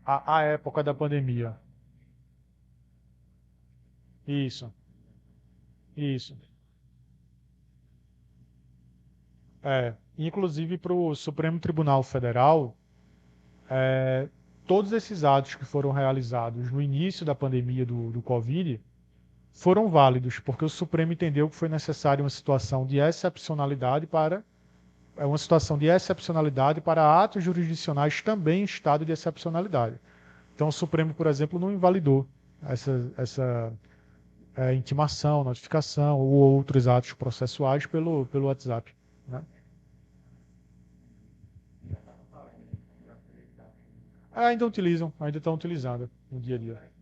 A época da pandemia. Isso, isso. Inclusive para o Supremo Tribunal Federal, todos esses atos que foram realizados no início da pandemia do Covid foram válidos, porque o Supremo entendeu que foi necessária uma situação de excepcionalidade para atos jurisdicionais também em estado de excepcionalidade. Então, o Supremo, por exemplo, não invalidou essa intimação, notificação ou outros atos processuais pelo WhatsApp. Né? Ainda estão utilizando no dia a dia.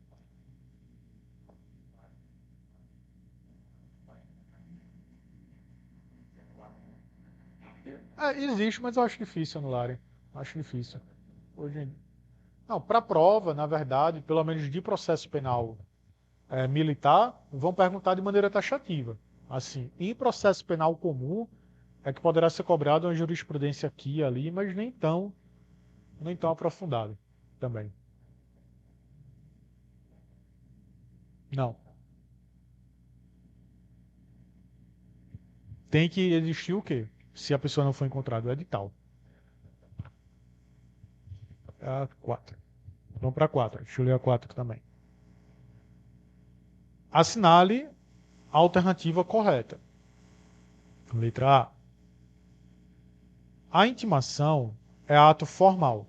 Existe, mas eu acho difícil anularem. Acho difícil. Hoje em... Não, para prova, na verdade, pelo menos de processo penal militar, vão perguntar de maneira taxativa. Assim, em processo penal comum, é que poderá ser cobrado uma jurisprudência aqui e ali, mas nem tão aprofundada também. Não. Tem que existir o quê? Se a pessoa não for encontrada, o edital. 4. Vamos para 4. Deixa eu ler a 4 também. Assinale a alternativa correta. Letra A. A intimação é ato formal,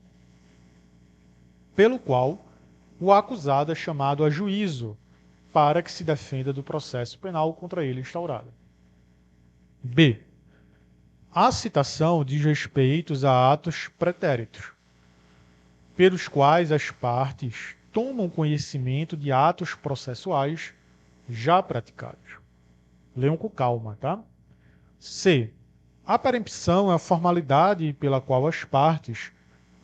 pelo qual o acusado é chamado a juízo para que se defenda do processo penal contra ele instaurado. B. A citação diz respeitos a atos pretéritos, pelos quais as partes tomam conhecimento de atos processuais já praticados. Leiam com calma, tá? C. A perempção é a formalidade pela qual as partes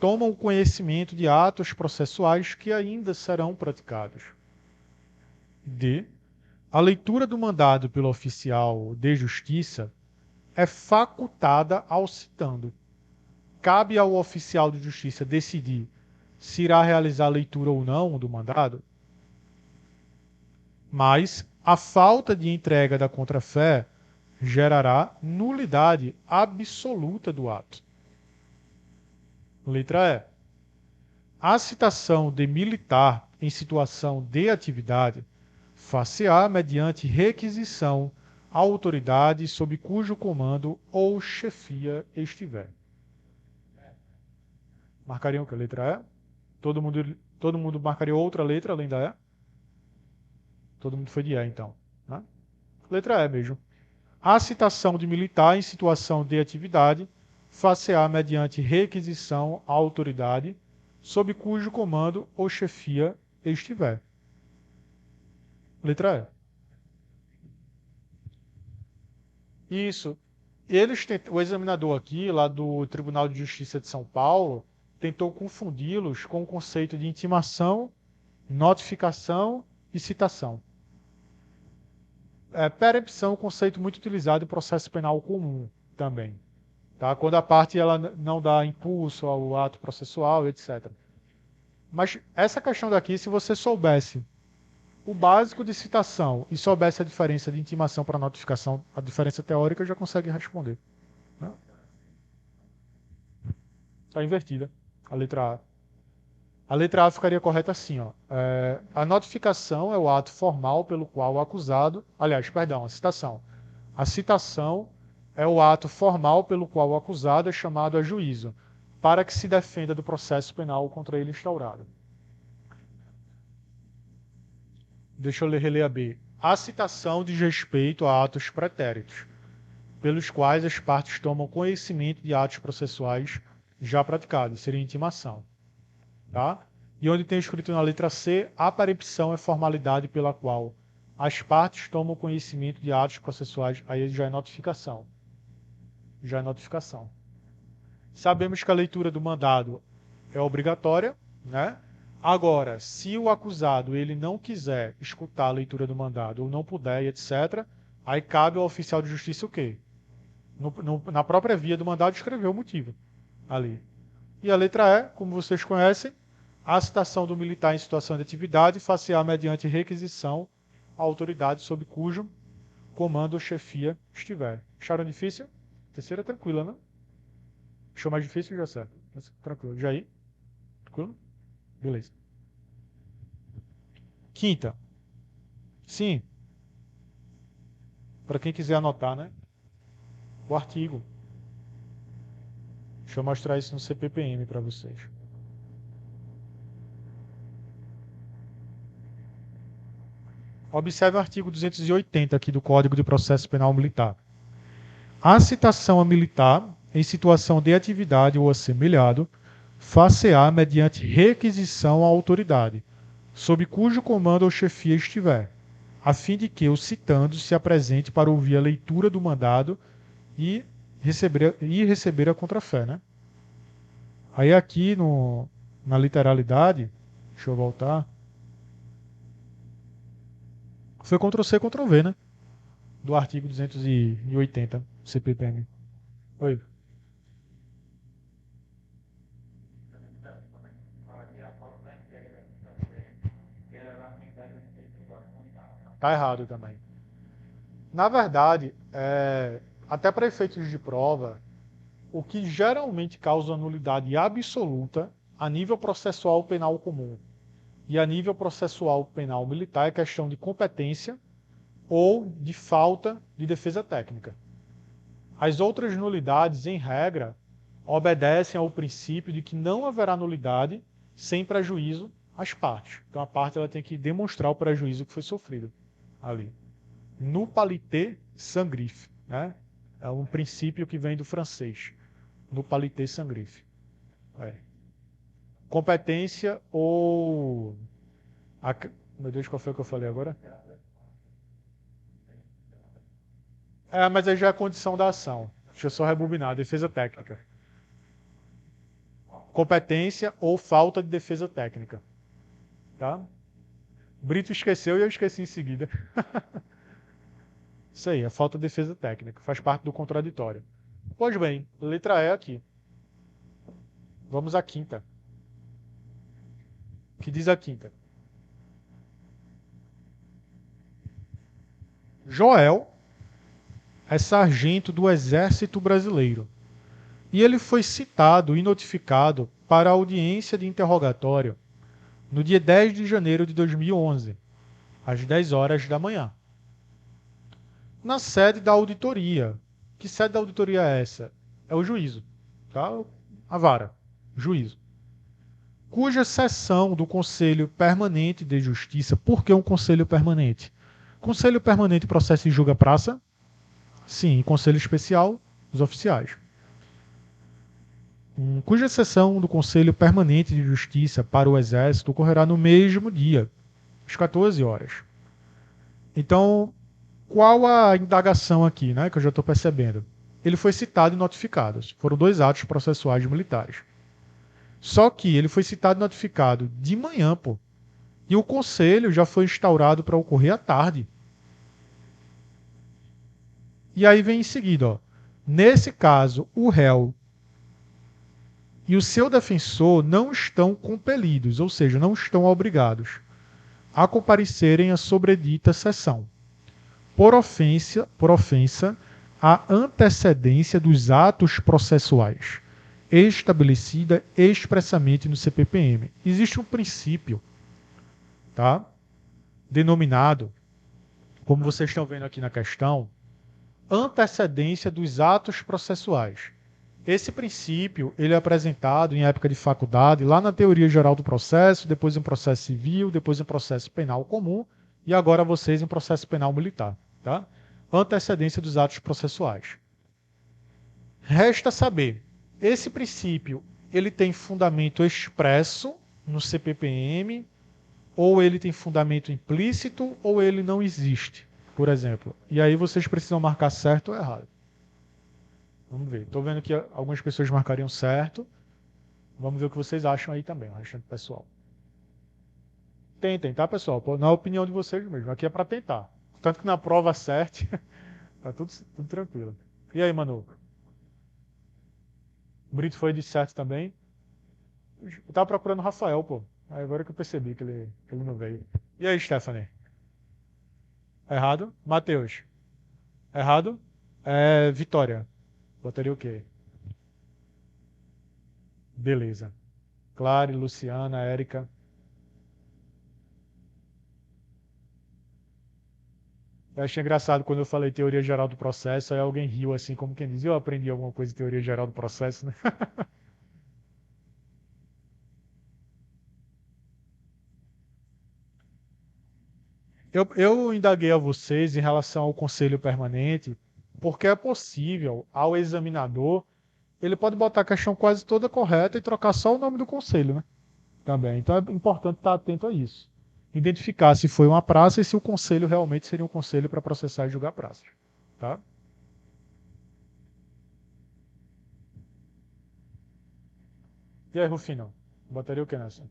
tomam conhecimento de atos processuais que ainda serão praticados. D. A leitura do mandado pelo oficial de justiça é facultada ao citando. Cabe ao oficial de justiça decidir se irá realizar a leitura ou não do mandado, mas a falta de entrega da contrafé gerará nulidade absoluta do ato. Letra E. A citação de militar em situação de atividade far-se-á mediante requisição à autoridade sob cujo comando ou chefia estiver. Marcariam que a letra E? Todo mundo marcaria outra letra além da E? Todo mundo foi de E, então. Né? Letra E mesmo. A citação de militar em situação de atividade far-se-á mediante requisição à autoridade sob cujo comando ou chefia estiver. Letra E. Isso. O examinador aqui, lá do Tribunal de Justiça de São Paulo, tentou confundi-los com o conceito de intimação, notificação e citação. Perempção é um conceito muito utilizado em processo penal comum também. Tá? Quando a parte ela não dá impulso ao ato processual, etc. Mas essa questão daqui, se você soubesse o básico de citação e soubesse a diferença de intimação para notificação, a diferença teórica, já consegue responder. Né? Está invertida a letra A. A letra A ficaria correta assim, ó. A notificação é o ato formal pelo qual o acusado, aliás, perdão, a citação. A citação é o ato formal pelo qual o acusado é chamado a juízo, para que se defenda do processo penal contra ele instaurado. Deixa eu reler a B. A citação diz respeito a atos pretéritos, pelos quais as partes tomam conhecimento de atos processuais já praticados, seria intimação. Tá? E onde tem escrito na letra C, a perempção é formalidade pela qual as partes tomam conhecimento de atos processuais, aí já é notificação. Já é notificação. Sabemos que a leitura do mandado é obrigatória, né? Agora, se o acusado ele não quiser escutar a leitura do mandado ou não puder, etc., aí cabe ao oficial de justiça o quê? Na própria via do mandado escrever o motivo ali. E a letra E, como vocês conhecem, A citação do militar em situação de atividade far-se-á mediante requisição à autoridade sob cujo comando ou chefia estiver. Acharam difícil? Terceira tranquila, né? Achou mais difícil? Já certo. Tranquilo. Já aí? Tranquilo? Beleza. Quinta. Sim, para quem quiser anotar, né? O artigo. Deixa eu mostrar isso no CPPM para vocês. Observe o artigo 280 aqui do Código de Processo Penal Militar. A citação a militar em situação de atividade ou assemelhado far-se-á mediante requisição à autoridade, sob cujo comando ou chefia estiver, a fim de que o citando se apresente para ouvir a leitura do mandado e receber a contrafé, né? Aí aqui na literalidade, deixa eu voltar, foi Ctrl+C, Ctrl+V, né? Do artigo 280 CPPM. Oi. Tá errado também. Na verdade, até para efeitos de prova, o que geralmente causa nulidade absoluta a nível processual penal comum e a nível processual penal militar é questão de competência ou de falta de defesa técnica. As outras nulidades, em regra, obedecem ao princípio de que não haverá nulidade sem prejuízo às partes. Então a parte ela tem que demonstrar o prejuízo que foi sofrido ali. No palité sans griffe, né? É um princípio que vem do francês. No palité sans griffe. É. Competência ou... Meu Deus, qual foi o que eu falei agora? Mas aí já é a condição da ação. Deixa eu só rebobinar. Defesa técnica. Competência ou falta de defesa técnica. Tá? Brito esqueceu e eu esqueci em seguida. Isso aí, a falta de defesa técnica. Faz parte do contraditório. Pois bem, letra E aqui. Vamos à quinta. O que diz a quinta? Joel é sargento do Exército Brasileiro e ele foi citado e notificado para a audiência de interrogatório no dia 10 de janeiro de 2011, às 10 horas da manhã, na sede da auditoria. Que sede da auditoria é essa? É o juízo, tá? A vara, juízo. Cuja sessão do Conselho Permanente de Justiça, por que um Conselho Permanente? Conselho Permanente Processo e Julga Praça? Sim, Conselho Especial, os oficiais. Cuja sessão do Conselho Permanente de Justiça para o Exército ocorrerá no mesmo dia, às 14 horas. Então, qual a indagação aqui, né, que eu já estou percebendo? Ele foi citado e notificado. Foram dois atos processuais militares. Só que ele foi citado e notificado de manhã, pô. E o conselho já foi instaurado para ocorrer à tarde. E aí vem em seguida, ó. Nesse caso, o réu e o seu defensor não estão compelidos, ou seja, não estão obrigados a comparecerem à sobredita sessão, por ofensa à antecedência dos atos processuais, estabelecida expressamente no CPPM. Existe um princípio, tá? Denominado, como vocês estão vendo aqui na questão, antecedência dos atos processuais. Esse princípio ele é apresentado em época de faculdade, lá na teoria geral do processo, depois em processo civil, depois em processo penal comum e agora vocês em processo penal militar. Tá? Antecedência dos atos processuais. Resta saber, esse princípio ele tem fundamento expresso no CPPM ou ele tem fundamento implícito ou ele não existe, por exemplo. E aí vocês precisam marcar certo ou errado. Vamos ver. Estou vendo que algumas pessoas marcariam certo. Vamos ver o que vocês acham aí também, o restante pessoal. Tentem, tá, pessoal? Não é a opinião de vocês mesmo. Aqui é para tentar. Tanto que na prova acerte, tá tudo tranquilo. E aí, Manu? O Brito foi de certo também? Eu tava procurando o Rafael, pô. Agora que eu percebi que ele não veio. E aí, Stephanie? Errado? Matheus? Errado? Vitória. Botaria o quê? Beleza. Clare, Luciana, Érica. Eu achei engraçado quando eu falei teoria geral do processo, aí alguém riu assim, como quem diz, eu aprendi alguma coisa de teoria geral do processo, né? Eu indaguei a vocês em relação ao conselho permanente, porque é possível, ao examinador, ele pode botar a questão quase toda correta e trocar só o nome do conselho, né? Também. Então é importante estar atento a isso. Identificar se foi uma praça e se o conselho realmente seria um conselho para processar e julgar praças. Tá? E aí, Rufino? Botaria o que nessa?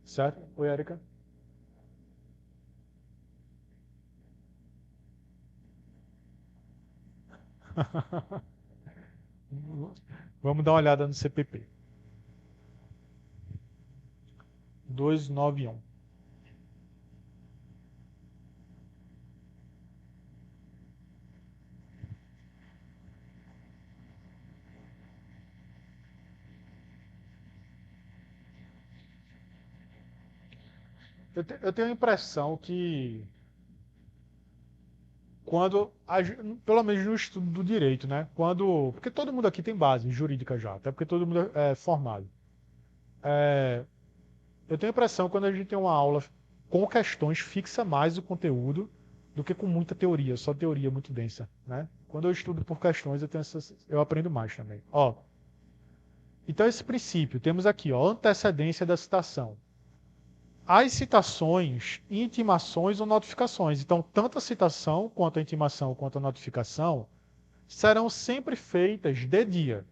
Certo? Oi, Érica? Vamos dar uma olhada no CPP. 291. Eu tenho a impressão que quando, pelo menos no estudo do direito, né? Porque todo mundo aqui tem base jurídica já, até porque todo mundo é formado. É, eu tenho a impressão que quando a gente tem uma aula com questões, fixa mais o conteúdo do que com muita teoria, só teoria muito densa, né? Quando eu estudo por questões, eu aprendo mais também. Ó, então esse princípio, temos aqui, ó, antecedência da citação. As citações, intimações ou notificações. Então, tanto a citação, quanto a intimação, quanto a notificação, serão sempre feitas de dia.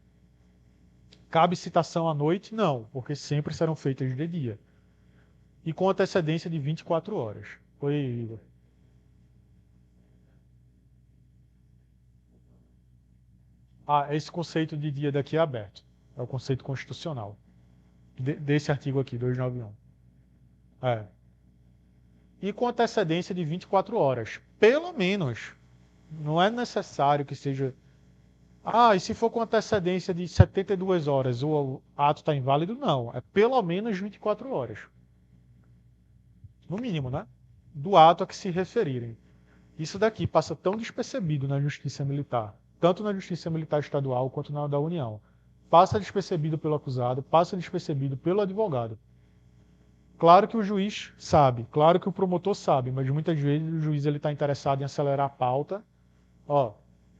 Cabe citação à noite? Não, porque sempre serão feitas de dia. E com antecedência de 24 horas. Oi, Igor. Esse conceito de dia daqui é aberto. É o conceito constitucional. Desse artigo aqui, 291. É. E com antecedência de 24 horas. Pelo menos. Não é necessário que seja. E se for com antecedência de 72 horas, o ato está inválido? Não. É pelo menos 24 horas. No mínimo, né? Do ato a que se referirem. Isso daqui passa tão despercebido na Justiça Militar, tanto na Justiça Militar Estadual quanto na da União. Passa despercebido pelo acusado, passa despercebido pelo advogado. Claro que o juiz sabe, claro que o promotor sabe, mas muitas vezes o juiz ele está interessado em acelerar a pauta. Ó,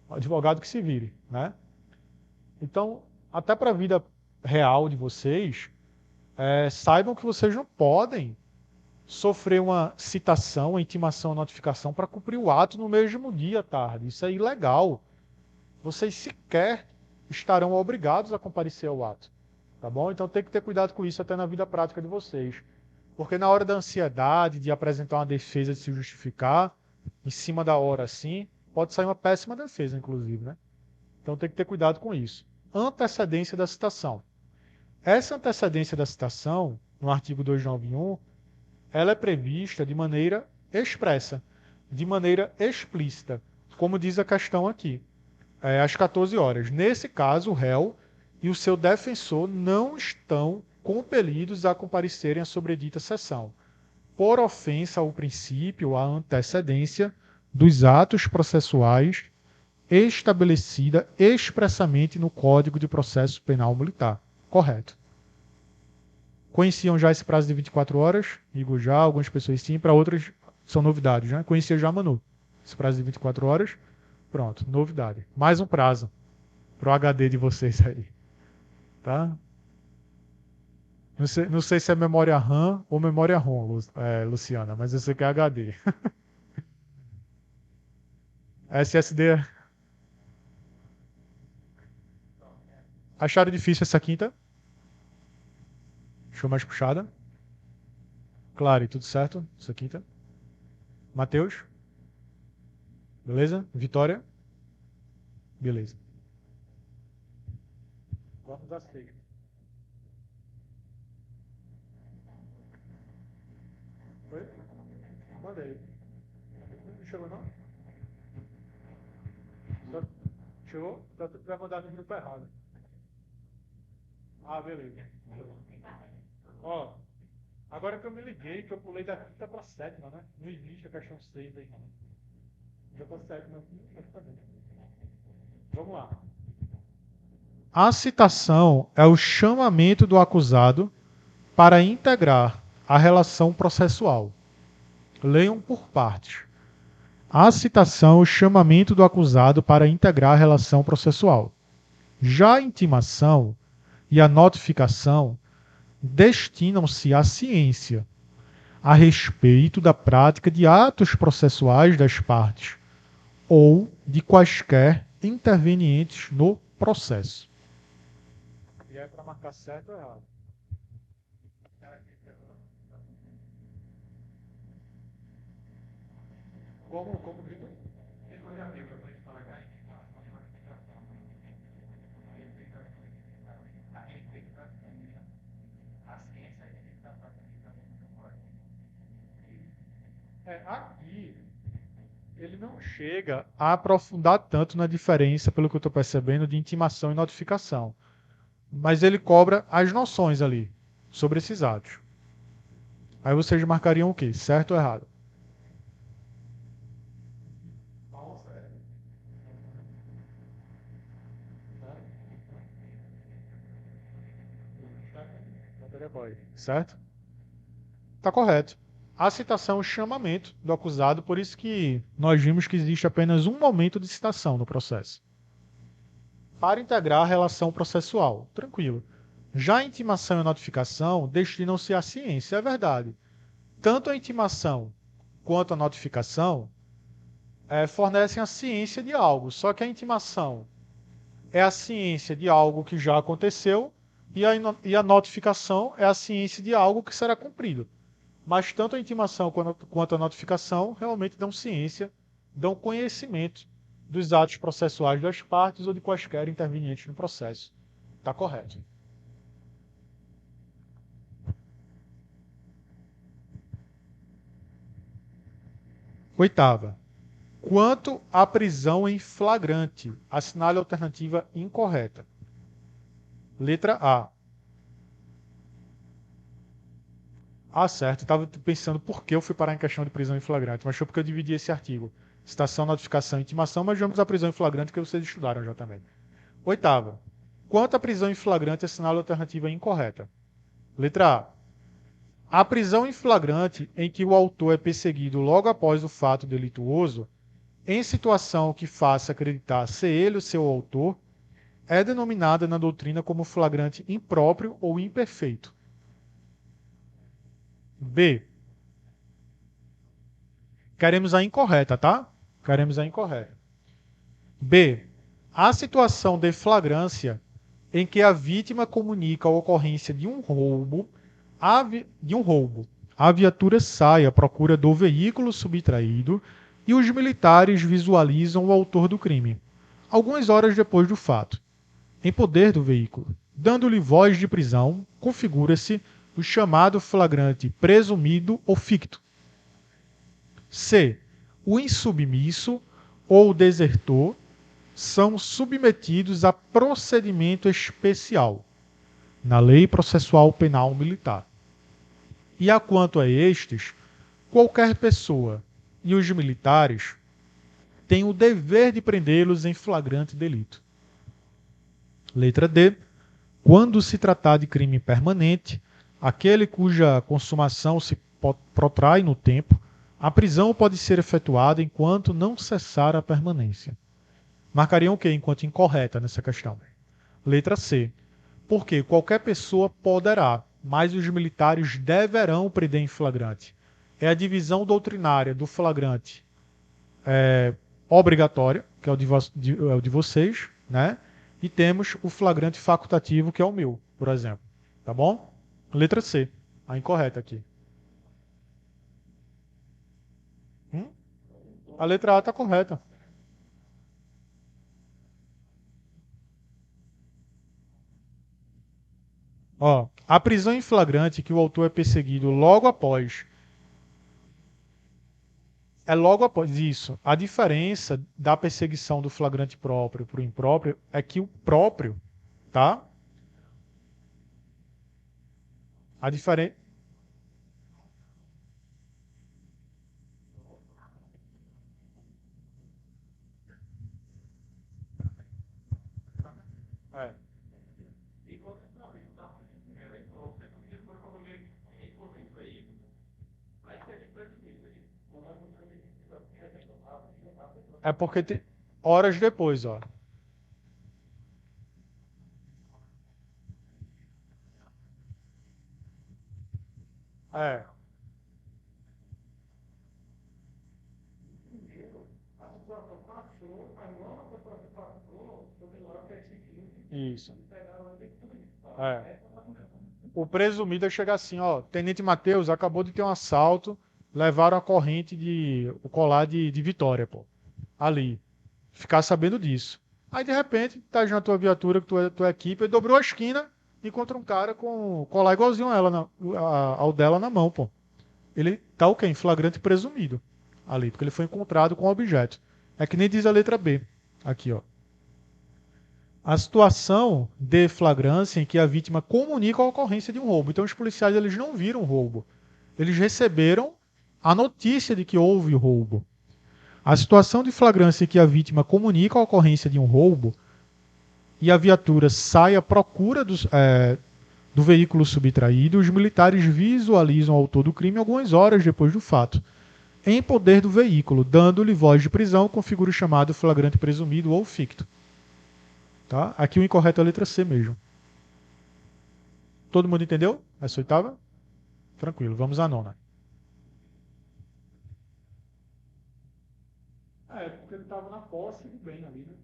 o advogado que se vire, né? Então, até para a vida real de vocês, saibam que vocês não podem sofrer uma citação, uma intimação, uma notificação para cumprir o ato no mesmo dia à tarde. Isso é ilegal. Vocês sequer estarão obrigados a comparecer ao ato. Tá bom? Então tem que ter cuidado com isso até na vida prática de vocês. Porque na hora da ansiedade, de apresentar uma defesa, de se justificar, em cima da hora assim, pode sair uma péssima defesa, inclusive, né? Então tem que ter cuidado com isso. Antecedência da citação. Essa antecedência da citação, no artigo 291, ela é prevista de maneira expressa, de maneira explícita, como diz a questão aqui, às 14 horas. Nesse caso, o réu e o seu defensor não estão compelidos a comparecerem à sobredita sessão, por ofensa ao princípio, à antecedência dos atos processuais estabelecida expressamente no Código de Processo Penal Militar. Correto. Conheciam já esse prazo de 24 horas? Digo já, algumas pessoas sim, para outras são novidades, né? Conhecia já, Manu. Esse prazo de 24 horas, pronto, novidade. Mais um prazo para o HD de vocês aí, tá? Não sei se é memória RAM ou memória ROM, Luciana, mas eu sei que é HD. SSD, acharam difícil essa quinta? Show mais puxada? Claro, e tudo certo? Essa quinta? Matheus? Beleza? Vitória? Beleza. Vamos a sexta. mandei. Não chegou não? Chegou? Então tu vai mandar no grupo errado. Ah, beleza. Ó, agora que eu me liguei, que eu pulei da quinta pra sétima, né? Não existe a questão 6 aí, não. Já pra sétima, vamos lá. A citação é o chamamento do acusado para integrar a relação processual. Leiam por partes. A citação é o chamamento do acusado para integrar a relação processual. Já a intimação e a notificação destinam-se à ciência a respeito da prática de atos processuais das partes ou de quaisquer intervenientes no processo. E é para marcar certo ou errado? Como grita? Aqui ele não chega a aprofundar tanto na diferença, pelo que eu estou percebendo, de intimação e notificação. Mas ele cobra as noções ali sobre esses atos. Aí vocês marcariam o quê? Certo ou errado? Certo? Está correto. A citação é o chamamento do acusado, por isso que nós vimos que existe apenas um momento de citação no processo. Para integrar a relação processual. Tranquilo. Já a intimação e a notificação destinam-se à ciência, é verdade. Tanto a intimação quanto a notificação fornecem a ciência de algo, só que a intimação é a ciência de algo que já aconteceu e a notificação é a ciência de algo que será cumprido. Mas tanto a intimação quanto a notificação realmente dão ciência, dão conhecimento dos atos processuais das partes ou de quaisquer intervenientes no processo. Está correto. Oitava. Quanto à prisão em flagrante, assinale a alternativa incorreta. Letra A. Ah, certo. Estava pensando por que eu fui parar em questão de prisão em flagrante, mas foi porque eu dividi esse artigo. Citação, notificação e intimação, mas vamos à prisão em flagrante que vocês estudaram já também. Oitava. Quanto à prisão em flagrante, assinale a alternativa incorreta. Letra A. A prisão em flagrante em que o autor é perseguido logo após o fato delituoso, em situação que faça acreditar ser ele o seu autor, é denominada na doutrina como flagrante impróprio ou imperfeito. B. Queremos a incorreta, tá? Queremos a incorreta. B. A situação de flagrância em que a vítima comunica a ocorrência de um roubo, a viatura sai à procura do veículo subtraído e os militares visualizam o autor do crime, algumas horas depois do fato, em poder do veículo. Dando-lhe voz de prisão, configura-se o chamado flagrante presumido ou ficto. C. O insubmisso ou desertor são submetidos a procedimento especial na Lei Processual Penal Militar. E a quanto a estes, qualquer pessoa e os militares têm o dever de prendê-los em flagrante delito. Letra D. Quando se tratar de crime permanente, aquele cuja consumação se protrai no tempo, a prisão pode ser efetuada enquanto não cessar a permanência. Marcariam o quê enquanto incorreta nessa questão? Letra C. Porque qualquer pessoa poderá, mas os militares deverão prender em flagrante. É a divisão doutrinária do flagrante obrigatória, que é é o de vocês, né? E temos o flagrante facultativo, que é o meu, por exemplo. Tá bom? Letra C. A incorreta aqui. A letra A está correta. Ó, a prisão em flagrante que o autor é perseguido logo após É logo após isso. A diferença da perseguição do flagrante próprio para o impróprio é que o próprio, tá? A diferença. É. É porque horas depois, ó. É. Isso. É. O presumido é chegar assim, ó, Tenente Matheus acabou de ter um assalto, levaram a corrente o colar de Vitória, pô, ali. Ficar sabendo disso. Aí de repente, tá na tua viatura, com tua equipe, ele dobrou a esquina e encontra um cara com colar igualzinho a ela ao dela na mão, pô. Ele tá o quê? Em flagrante presumido ali, porque ele foi encontrado com o objeto. É que nem diz a letra B. Aqui, ó. A situação de flagrância em que a vítima comunica a ocorrência de um roubo. Então os policiais eles não viram o roubo. Eles receberam a notícia de que houve o roubo. A situação de flagrância em que a vítima comunica a ocorrência de um roubo e a viatura sai à procura do veículo subtraído, os militares visualizam o autor do crime algumas horas depois do fato, em poder do veículo, dando-lhe voz de prisão com figura chamada flagrante presumido ou ficto. Tá? Aqui o incorreto é a letra C mesmo. Todo mundo entendeu? Essa oitava? Tranquilo, vamos à nona. É, porque ele estava na posse do bem ali, né?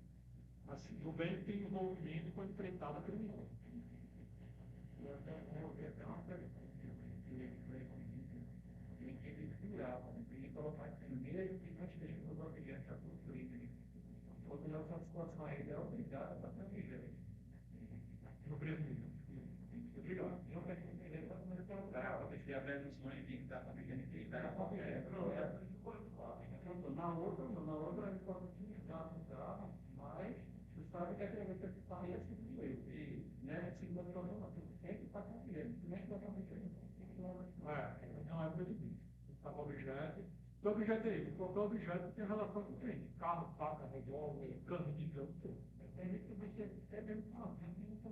Assim, do bem que tem envolvimento com a empreitada criminosa. No presumido. Obrigado. Na outra a resposta tinha dado, mas o Estado quer que você faça esse tipo de erro. E, né, segunda situação, não, tem que estar confiando. Não é que vai acontecer. Não é proibido. Está com objeto. O objeto é esse. Qualquer objeto tem relação com o crime. Carro, faca, revólver, cano de campo, tudo. Tem gente que deixa até mesmo falar, não são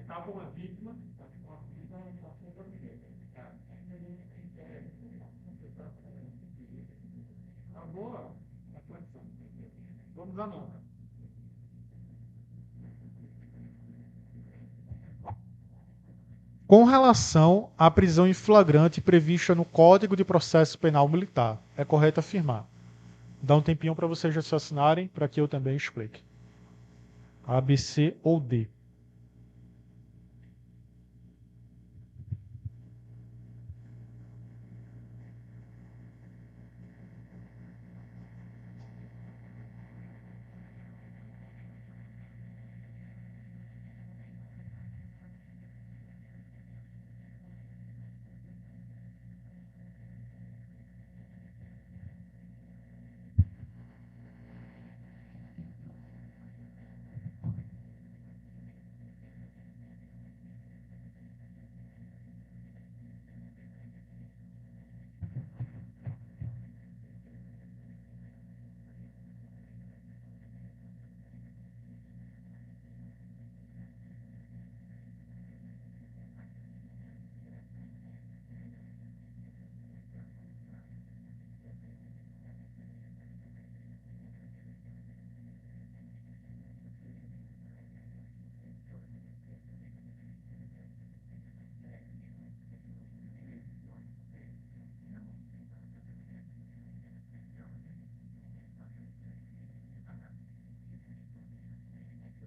acaba uma vítima, acabou a condição. Vamos à nona. Com relação à prisão em flagrante prevista no Código de Processo Penal Militar, é correto afirmar. Dá um tempinho para vocês raciocinarem, para que eu também explique. A, B, C ou D.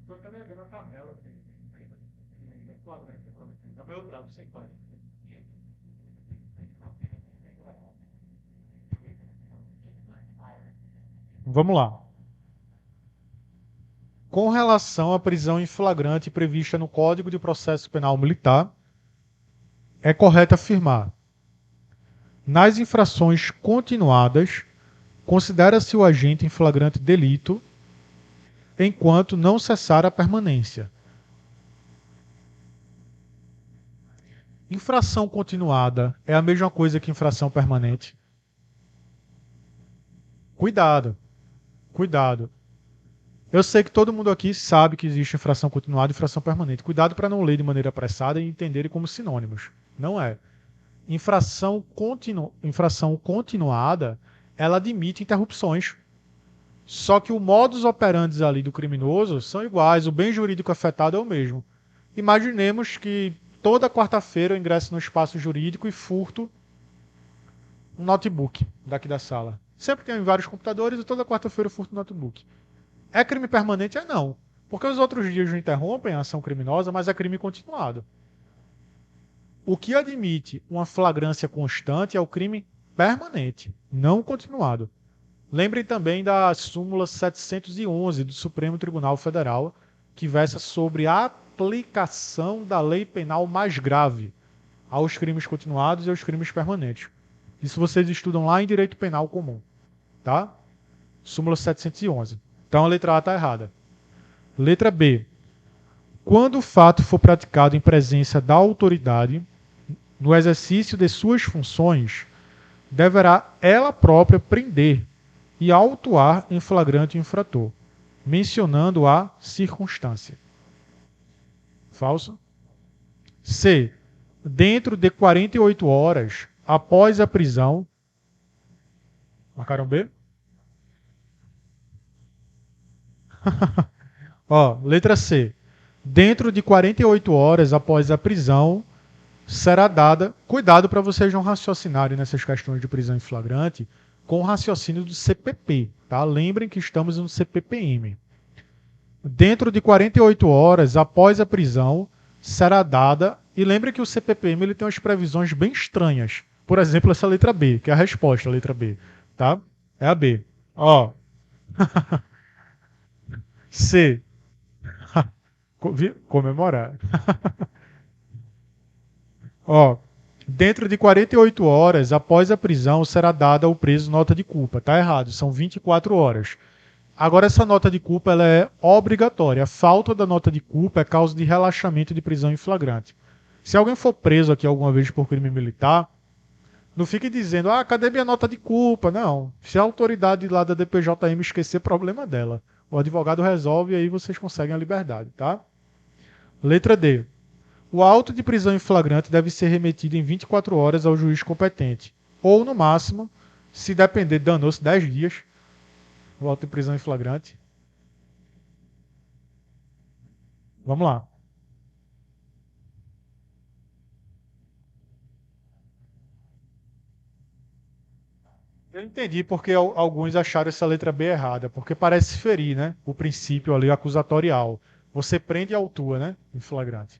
Estou também vendo a tabela. Eu trago, sem pai. Vamos lá. Com relação à prisão em flagrante prevista no Código de Processo Penal Militar, é correto afirmar. Nas infrações continuadas, considera-se o agente em flagrante delito enquanto não cessar a permanência. Infração continuada é a mesma coisa que infração permanente? Cuidado, cuidado. Eu sei que todo mundo aqui sabe que existe infração continuada e infração permanente. Cuidado para não ler de maneira apressada e entenderem como sinônimos. Não é. Infração continuada, ela admite interrupções. Só que o modus operandi ali do criminoso são iguais, o bem jurídico afetado é o mesmo. Imaginemos que toda quarta-feira eu ingresso no espaço jurídico e furto um notebook daqui da sala. Sempre tenho vários computadores e toda quarta-feira eu furto um notebook. É crime permanente? É não. Porque os outros dias não interrompem a ação criminosa, mas é crime continuado. O que admite uma flagrância constante é o crime permanente, não continuado. Lembrem também da súmula 711 do Supremo Tribunal Federal, que versa sobre a aplicação da lei penal mais grave aos crimes continuados e aos crimes permanentes. Isso vocês estudam lá em Direito Penal Comum, tá? Súmula 711. Então a letra A está errada. Letra B. Quando o fato for praticado em presença da autoridade, no exercício de suas funções, deverá ela própria prender e autuar em flagrante infrator, mencionando a circunstância. Falso. C. Dentro de 48 horas após a prisão. Marcaram B? Ó, letra C. Dentro de 48 horas após a prisão, será dada. Cuidado para vocês não raciocinarem nessas questões de prisão em flagrante com o raciocínio do CPP. Tá? Lembrem que estamos no CPPM. Dentro de 48 horas após a prisão, será dada. E lembrem que o CPPM ele tem umas previsões bem estranhas. Por exemplo, essa letra B, que é a resposta, a letra B. Tá? É a B. Ó. C. Comemorar. Ó, dentro de 48 horas após a prisão será dada ao preso nota de culpa. Tá errado, são 24 horas. Agora essa nota de culpa ela é obrigatória. A falta da nota de culpa é causa de relaxamento de prisão em flagrante. Se alguém for preso aqui alguma vez por crime militar, não fique dizendo, cadê minha nota de culpa? Não. Se a autoridade lá da DPJM esquecer, problema dela. O advogado resolve e aí vocês conseguem a liberdade, tá? Letra D. O auto de prisão em flagrante deve ser remetido em 24 horas ao juiz competente. Ou, no máximo, se depender, danou-se 10 dias, o auto de prisão em flagrante. Vamos lá. Eu entendi porque alguns acharam essa letra B errada, porque parece ferir, né? O princípio ali acusatorial. Você prende e autua, né? Em flagrante.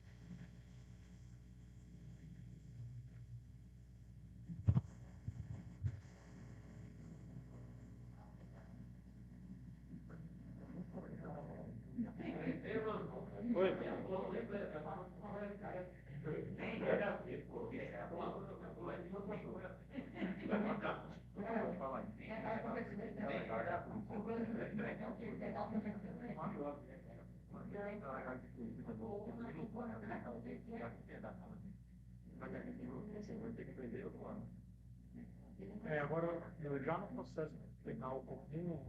Agora, já no processo penal comum,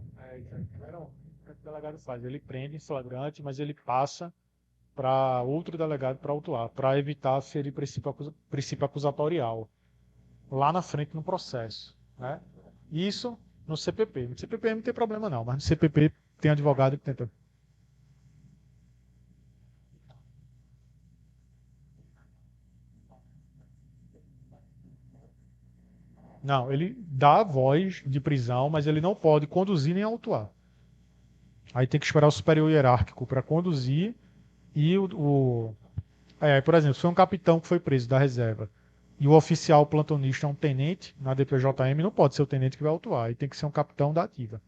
o delegado faz? Ele prende em flagrante, mas ele passa para outro delegado para autuar, para evitar ferir princípio acusatorial lá na frente no processo, né? Isso no CPP. No CPP não tem problema não, mas no CPP tem advogado que tenta. Não, ele dá a voz de prisão, mas ele não pode conduzir nem autuar. Aí tem que esperar o superior hierárquico para conduzir e por exemplo, se foi um capitão que foi preso da reserva e o oficial plantonista é um tenente na DPJM, não pode ser o tenente que vai autuar, aí tem que ser um capitão da ativa.